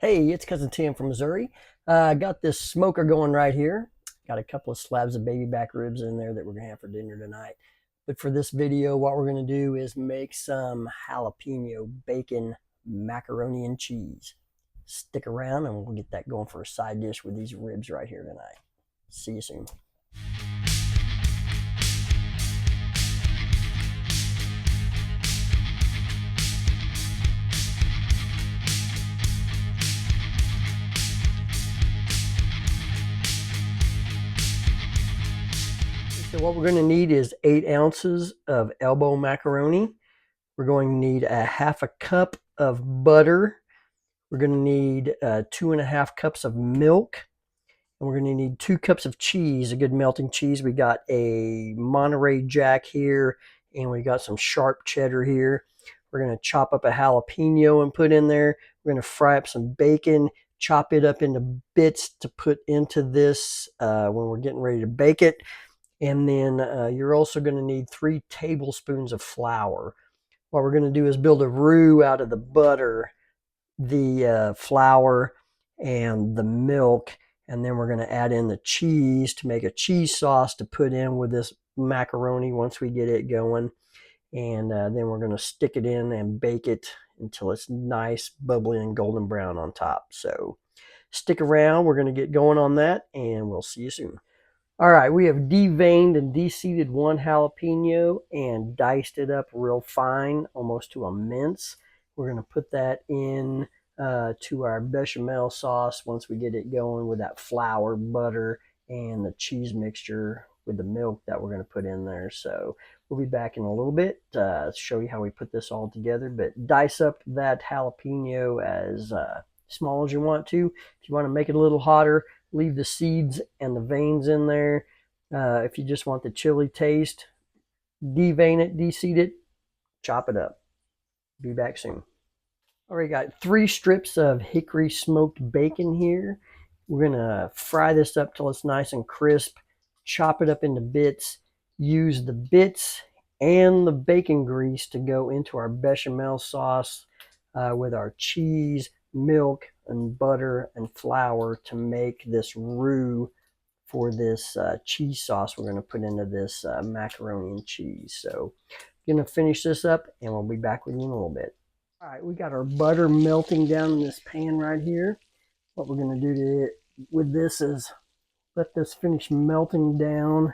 Hey, it's Cousin Tim from Missouri. I got this smoker going right here. Got a couple of slabs of baby back ribs in there that we're going to have for dinner tonight. But for this video, what we're going to do is make some jalapeno bacon macaroni and cheese. Stick around and we'll get that going for a side dish with these ribs right here tonight. See you soon. So what we're going to need is 8 ounces of elbow macaroni. We're going to need a half a cup of butter. We're going to need 2.5 cups of milk. And we're going to need 2 cups of cheese, a good melting cheese. We got a Monterey Jack here, and we got some sharp cheddar here. We're going to chop up a jalapeno and put in there. We're going to fry up some bacon, chop it up into bits to put into this when we're getting ready to bake it. And then you're also going to need 3 tablespoons of flour. What we're going to do is build a roux out of the butter, the flour, and the milk. And then we're going to add in the cheese to make a cheese sauce to put in with this macaroni once we get it going. And then we're going to stick it in and bake it until it's nice, bubbly, and golden brown on top. So stick around. We're going to get going on that, and we'll see you soon. All right, we have deveined and deseeded 1 jalapeno and diced it up real fine, almost to a mince. We're going to put that in to our bechamel sauce once we get it going with that flour, butter, and the cheese mixture with the milk that we're going to put in there. So we'll be back in a little bit to show you how we put this all together. But dice up that jalapeno as small as you want to. If you want to make it a little hotter, leave the seeds and the veins in there. If you just want the chili taste, devein it, deseed it, chop it up. Be back soon. Already got 3 strips of hickory smoked bacon here. We're going to fry this up till it's nice and crisp. Chop it up into bits. Use the bits and the bacon grease to go into our bechamel sauce with our cheese, milk, and butter and flour to make this roux for this cheese sauce we're going to put into this macaroni and cheese. So I'm going to finish this up and we'll be back with you in a little bit. All right, we got our butter melting down in this pan right here. What we're going to do with this is let this finish melting down.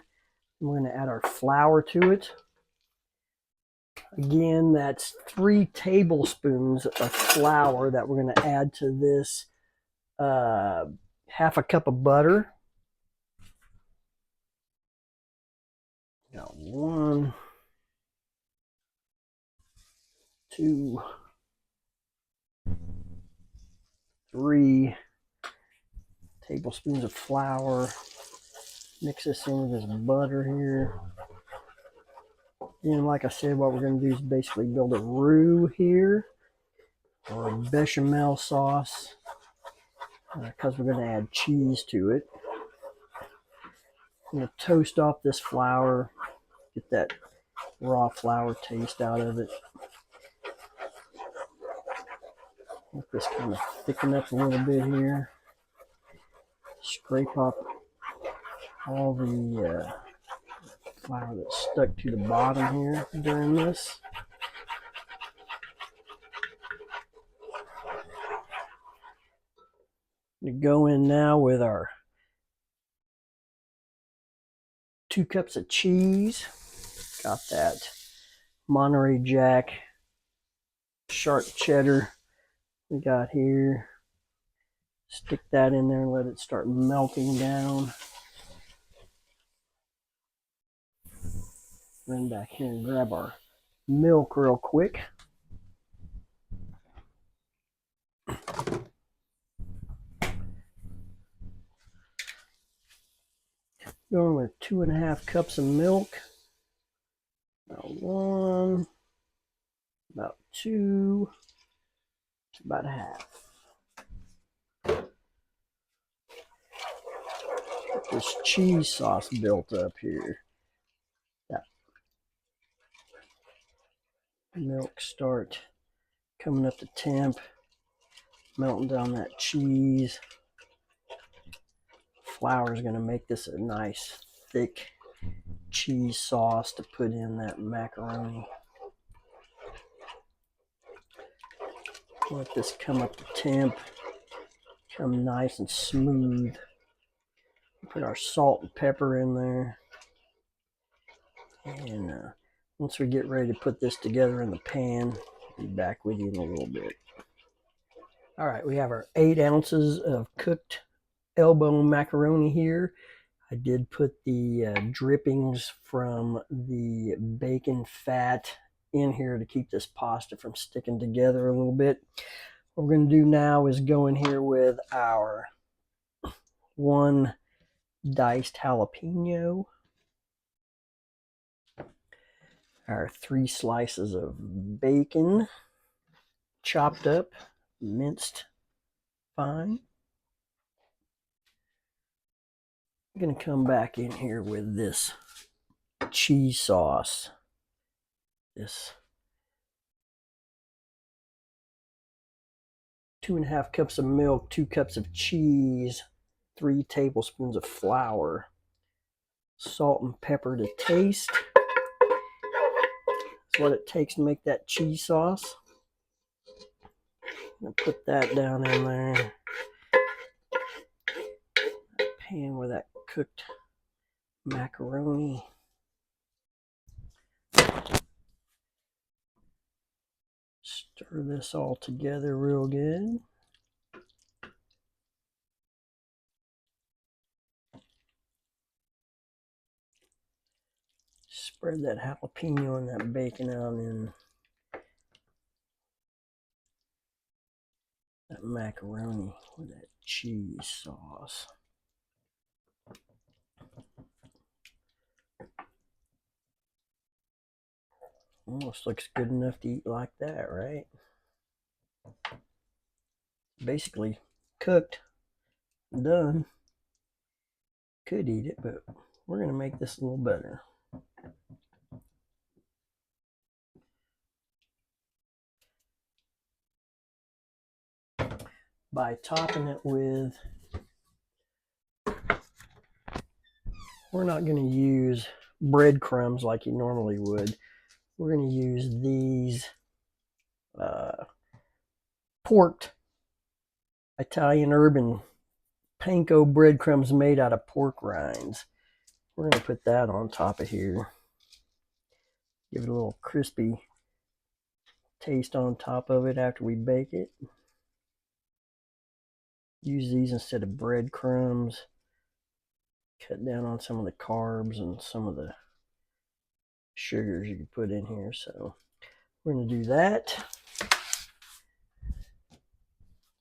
We're going to add our flour to it. Again, that's 3 tablespoons of flour that we're going to add to this half a cup of butter. Got 1, 2, 3 tablespoons of flour. Mix this in with this butter here. And like I said, what we're going to do is basically build a roux here, or a bechamel sauce, because we're going to add cheese to it. I'm going to toast off this flour, get that raw flour taste out of it. Let this kind of thicken up a little bit here. Scrape up all the flour that's stuck to the bottom here during this. We go in now with our 2 cups of cheese. Got that Monterey Jack sharp cheddar we got here. Stick that in there and let it start melting down. Run back here and grab our milk real quick. Going with 2.5 cups of milk. About 1, about 2, about 1/2. Get this cheese sauce built up here. That milk start coming up to temp. Melting down that cheese. Flour is going to make this a nice thick cheese sauce to put in that macaroni. Let this come up to temp, come nice and smooth. Put our salt and pepper in there. And once we get ready to put this together in the pan, I'll be back with you in a little bit. All right, we have our 8 ounces of cooked elbow macaroni here. I did put the drippings from the bacon fat in here to keep this pasta from sticking together a little bit. What we're going to do now is go in here with our 1 diced jalapeno, our 3 slices of bacon, chopped up, minced fine. I'm going to come back in here with this cheese sauce. This 2.5 cups of milk, 2 cups of cheese, 3 tablespoons of flour, salt and pepper to taste. That's what it takes to make that cheese sauce. I'm going to put that down in there. Pan with that cooked macaroni. Stir this all together real good. Spread that jalapeno and that bacon out in that macaroni with that cheese sauce. Almost looks good enough to eat like that, right? Basically cooked, done. Could eat it, but we're going to make this a little better. By topping it with, we're not going to use breadcrumbs like you normally would. We're going to use these porked Italian Herb Panko breadcrumbs made out of pork rinds. We're going to put that on top of here. Give it a little crispy taste on top of it after we bake it. Use these instead of breadcrumbs. Cut down on some of the carbs and some of the sugars you can put in here. So we're going to do that.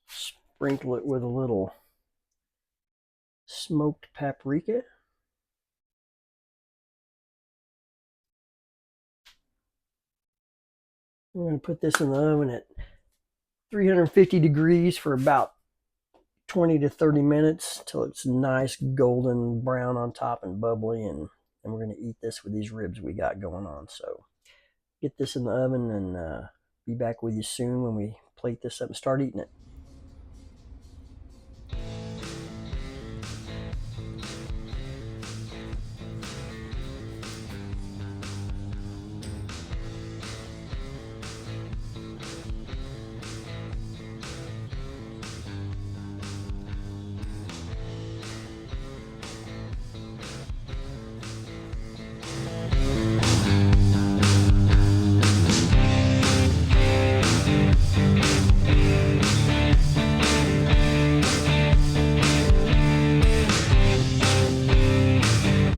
Sprinkle it with a little smoked paprika. We're going to put this in the oven at 350 degrees for about 20 to 30 minutes till it's nice golden brown on top and bubbly, and we're going to eat this with these ribs we got going on. So get this in the oven and be back with you soon when we plate this up and start eating it.